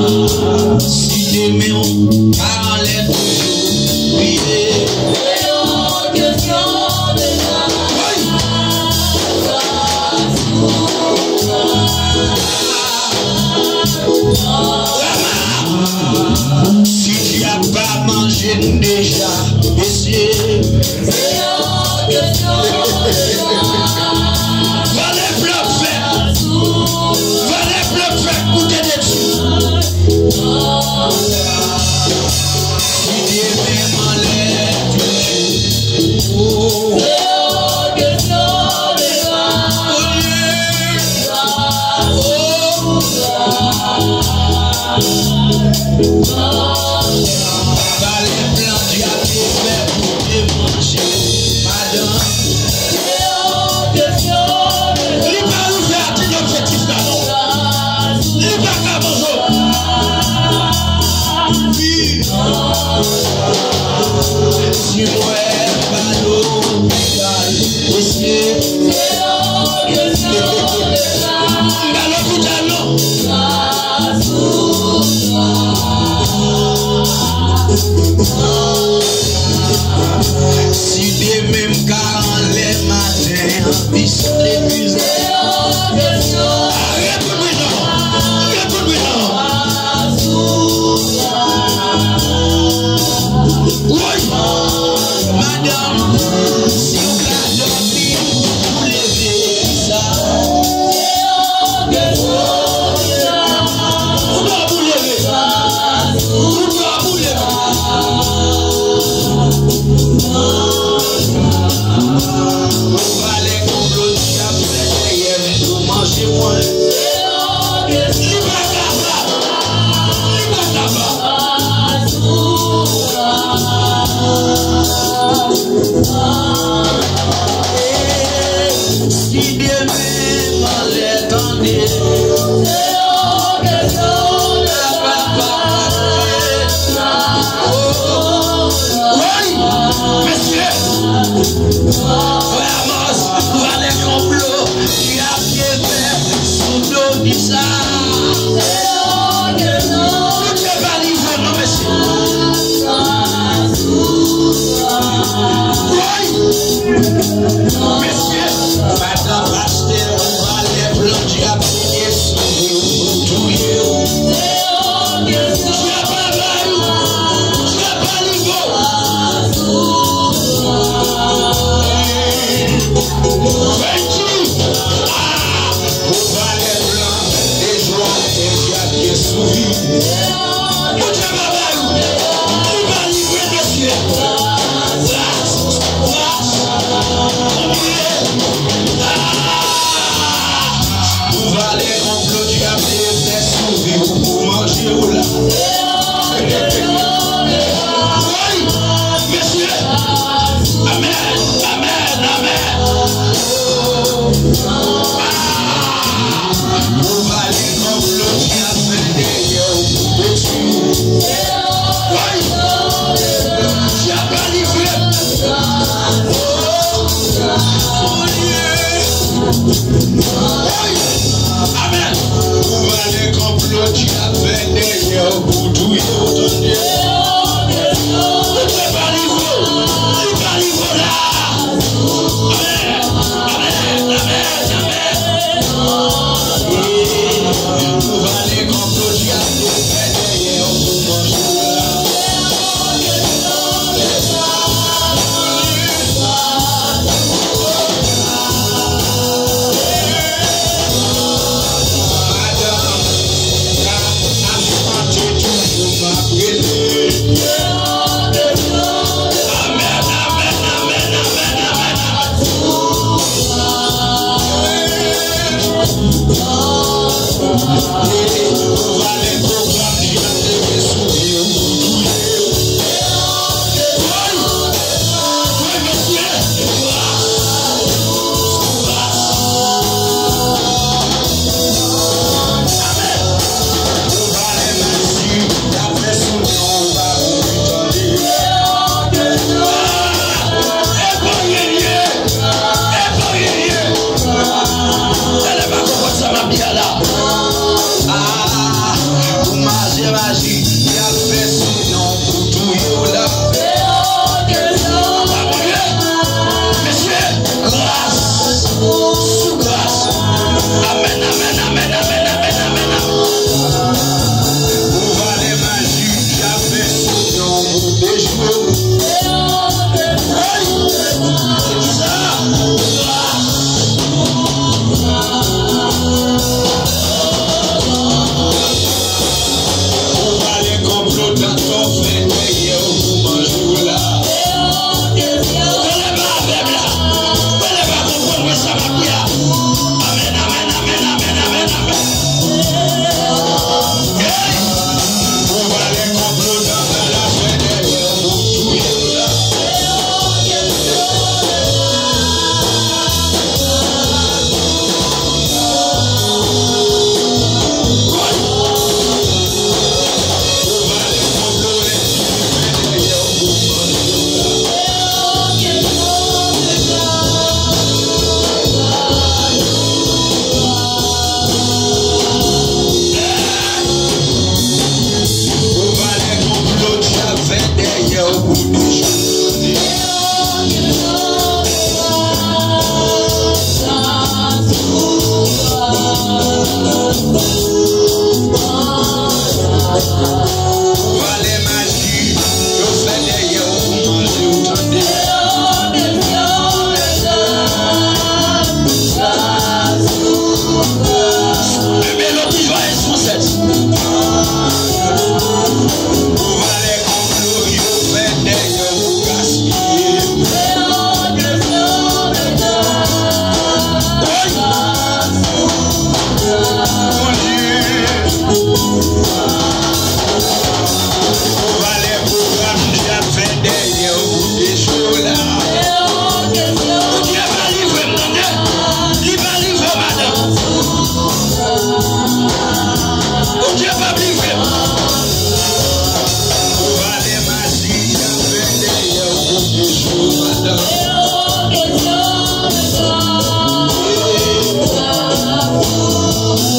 Si demain on parlait toujours, prier. Si tu n'as pas mangé déjà, baissé. Va les bluffs, pour t'aider dessus. Si Dieu m'enlève toujours. Pas les plans du happy fait pour te manger, madame. Il va nous faire un objectif là, non? Il va qu'à manger. Si moi, pas l'hôpital, aussi. Pas l'hôpital, non? Si des mêmes car les matins, ils sont les plus madame, si vous la dormir, vous levez ça. Si Dieu m'aime, l'attendez. Amen. Vous allez comploter avec des yeux pour tout y retourner. Oh,